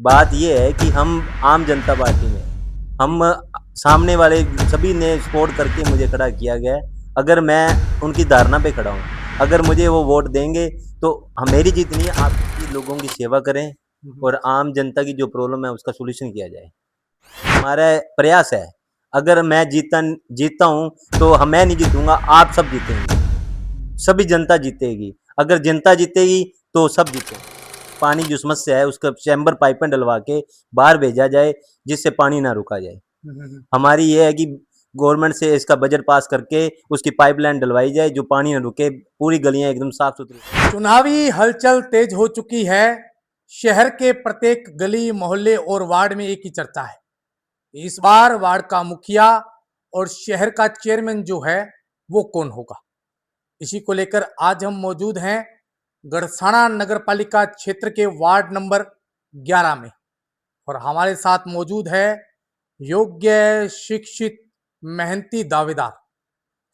बात ये है कि हम आम जनता पार्टी में हम सामने वाले सभी ने सपोर्ट करके मुझे खड़ा किया गया है। अगर मैं उनकी धारणा पे खड़ा हूँ, अगर मुझे वो वोट देंगे तो मेरी जीत नहीं है, आपकी लोगों की सेवा करें और आम जनता की जो प्रॉब्लम है उसका सॉल्यूशन किया जाए। हमारा प्रयास है। अगर मैं जीतता हूँ तो मैं नहीं जीतूंगा, आप सब जीतेंगे, सभी जनता जीतेगी। अगर जनता जीतेगी तो सब जीतेंगे। पानी जो समस्या है उसका चैम्बर पाइपें डलवा के बाहर भेजा जाए, जिससे पानी ना रुका जाए। हमारी ये है कि गवर्नमेंट से इसका बजट पास करके उसकी पाइपलाइन डलवाई जाए, जो पानी ना रुके, पूरी गलियां एकदम साफ सुथरी। चुनावी हलचल तेज हो चुकी है। शहर के प्रत्येक गली मोहल्ले और वार्ड में एक ही चर्चा है। इस बार वार्ड का मुखिया और शहर का चेयरमैन जो है वो कौन होगा। इसी को लेकर आज हम मौजूद हैं गढ़साना नगर पालिका क्षेत्र के वार्ड नंबर 11 में, और हमारे साथ मौजूद है योग्य, शिक्षित, मेहनती दावेदार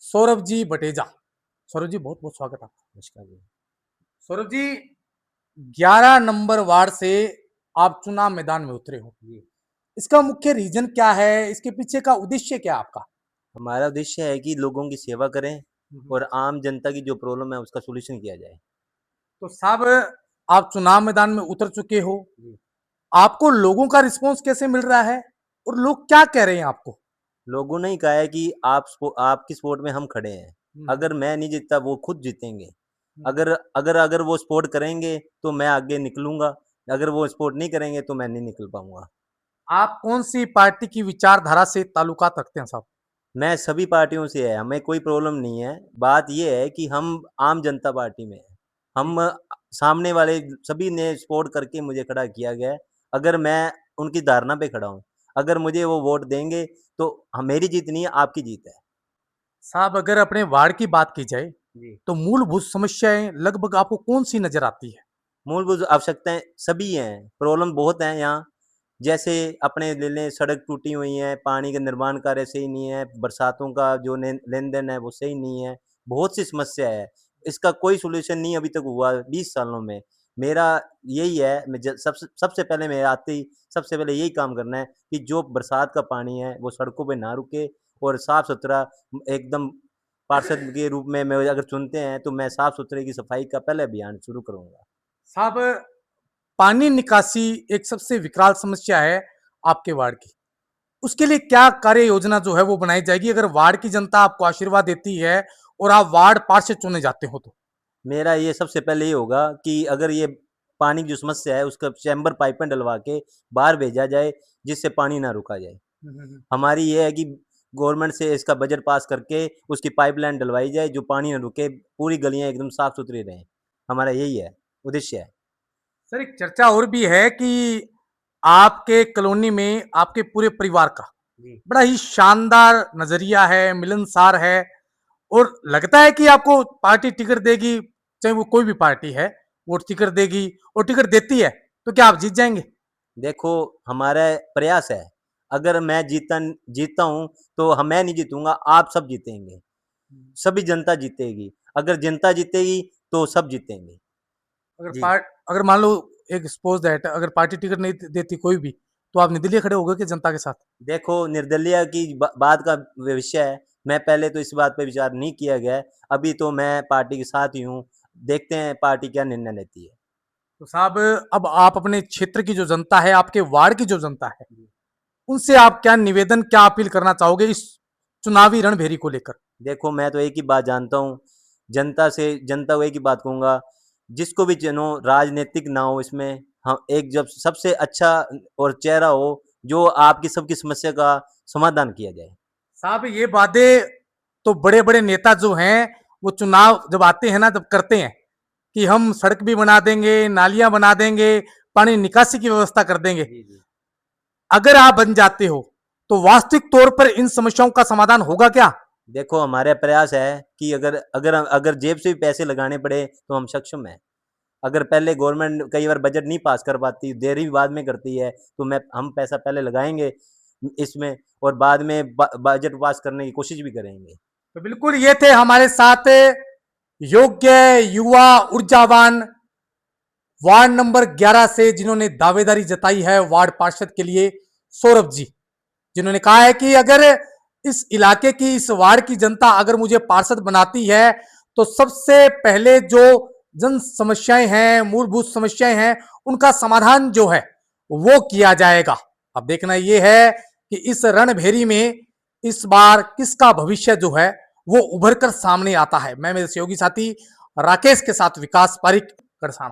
सौरभ जी बटेजा। सौरभ जी, बहुत बहुत स्वागत आपका। नमस्कार जी। सौरभ जी, 11 नंबर वार्ड से आप चुनाव मैदान में उतरे हो, इसका मुख्य रीजन क्या है, इसके पीछे का उद्देश्य क्या है आपका। हमारा उद्देश्य है कि लोगों की सेवा करें और आम जनता की जो प्रॉब्लम है उसका सॉल्यूशन किया जाए। तो साहब, आप चुनाव मैदान में उतर चुके हो, जी। आपको लोगों का रिस्पांस कैसे मिल रहा है और लोग क्या कह रहे हैं आपको। लोगों ने ही कहा है कि आपकी सपोर्ट में हम खड़े हैं। अगर मैं नहीं जीतता वो खुद जीतेंगे। अगर अगर अगर वो सपोर्ट करेंगे तो मैं आगे निकलूंगा, अगर वो सपोर्ट नहीं करेंगे तो मैं नहीं निकल पाऊंगा। आप कौन सी पार्टी की विचारधारा से ताल्लुकात रखते हैं साहब। मैं सभी पार्टियों से है, हमें कोई प्रॉब्लम नहीं है। बात ये है कि हम आम जनता पार्टी में हैं। हम सामने वाले सभी ने सपोर्ट करके मुझे खड़ा किया गया है। अगर मैं उनकी धारणा पे खड़ा हूँ, अगर मुझे वो वोट देंगे तो मेरी जीत नहीं है, आपकी जीत है। साहब, अगर अपने वार्ड की बात की जाए जी। तो मूलभूत समस्याएं लगभग आपको कौन सी नजर आती है। मूलभूत आवश्यकताएँ सभी हैं, प्रॉब्लम बहुत हैं यहाँ। जैसे अपने ले लें, सड़क टूटी हुई है, पानी का निर्माण कार्य सही नहीं है, बरसातों का जो लेन-देन है वो सही नहीं है, बहुत सी समस्या है। इसका कोई सॉल्यूशन नहीं अभी तक हुआ 20 सालों में। मेरा यही है, मैं ज सबसे सबसे पहले मेरे आते ही सबसे पहले यही काम करना है कि जो बरसात का पानी है वो सड़कों पे ना रुके और साफ-सुथरा एकदम पार्षद के रूप में मैं अगर चुनते हैं तो मैं साफ-सुथरे की सफाई का पहले अभियान शुरू करूँगा। साहब, पानी निकासी एक सबसे विकराल समस्या है आपके वार्ड की। उसके लिए क्या कार्य योजना जो है वो बनाई जाएगी अगर वार्ड की जनता आपको आशीर्वाद देती है और आप वार्ड पार्षद चुने जाते हो तो। मेरा ये सबसे पहले ये होगा कि अगर ये पानी की जो समस्या है उसका चैम्बर पाइपें डलवा के बाहर भेजा जाए, जिससे पानी ना रुका जाए। हमारी ये है कि गवर्नमेंट से इसका बजट पास करके उसकी पाइपलाइन डलवाई जाए, जो पानी ना रुके, पूरी गलियां एकदम साफ सुथरी रहें। हमारा यही है, उद्देश्य है। सर, एक चर्चा और भी है कि आपके कॉलोनी में आपके पूरे परिवार का जी। बड़ा ही शानदार नजरिया है, मिलनसार है, और लगता है कि आपको पार्टी टिकट देगी, चाहे वो कोई भी पार्टी है, वो टिकट देगी और टिकट देती है तो क्या आप जीत जाएंगे। देखो, हमारा प्रयास है। अगर मैं जीतता हूँ तो मैं नहीं जीतूंगा, आप सब जीतेंगे, सभी जनता जीतेगी। अगर जनता जीतेगी तो सब जीतेंगे। अगर जी। पार्ट अगर मान लो, एक सपोज दैट, अगर पार्टी टिकट नहीं देती कोई भी, तो आप निर्दलीय खड़े होगे कि जनता के साथ। देखो, निर्दलीय की बात का विषय है। मैं पहले तो इस बात पे विचार नहीं किया गया है। अभी तो मैं पार्टी के साथ ही हूँ। देखते हैं पार्टी क्या निर्णय लेती है। तो साहब, अब आप अपने क्षेत्र की जो जनता है, आपके वार्ड की जो जनता है, उनसे आप क्या निवेदन, क्या अपील करना चाहोगे इस चुनावी रणभेरी को लेकर। देखो, मैं तो एक ही बात जानता हूँ, जनता को एक ही बात कहूँगा, जिसको भी चुनो राजनीतिक ना हो इसमें। हाँ, एक जब सबसे अच्छा और चेहरा हो जो आपकी सबकी समस्या का समाधान किया जाए। साहब, ये वादे तो बड़े बड़े नेता जो हैं वो चुनाव जब आते हैं ना, जब करते हैं कि हम सड़क भी बना देंगे, नालियां बना देंगे, पानी निकासी की व्यवस्था कर देंगे। जी जी। अगर आप बन जाते हो तो वास्तविक तौर पर इन समस्याओं का समाधान होगा क्या। देखो, हमारा प्रयास है कि अगर अगर अगर जेब से भी पैसे लगाने पड़े तो हम सक्षम हैं। अगर पहले गवर्नमेंट कई बार बजट नहीं पास कर पाती, देरी भी बाद में करती है, तो मैं हम पैसा पहले लगाएँगे इसमें और बाद में बजट पास करने की कोशिश भी करेंगे। तो बिल्कुल, ये थे हमारे साथ योग्य, युवा, ऊर्जावान वार्ड नंबर 11 से जिन्होंने दावेदारी जताई है वार्ड पार्षद के लिए, सौरभ जी, जिन्होंने कहा है कि अगर इस इलाके की, इस वार्ड की जनता अगर मुझे पार्षद बनाती है तो सबसे पहले जो जन समस्याएं हैं, मूलभूत समस्याएं हैं, उनका समाधान जो है वो किया जाएगा। अब देखना यह है कि इस रणभेरी में इस बार किसका भविष्य जो है वो उभर कर सामने आता है। मैं मेरे सहयोगी साथी राकेश के साथ विकास पारिक, करसान।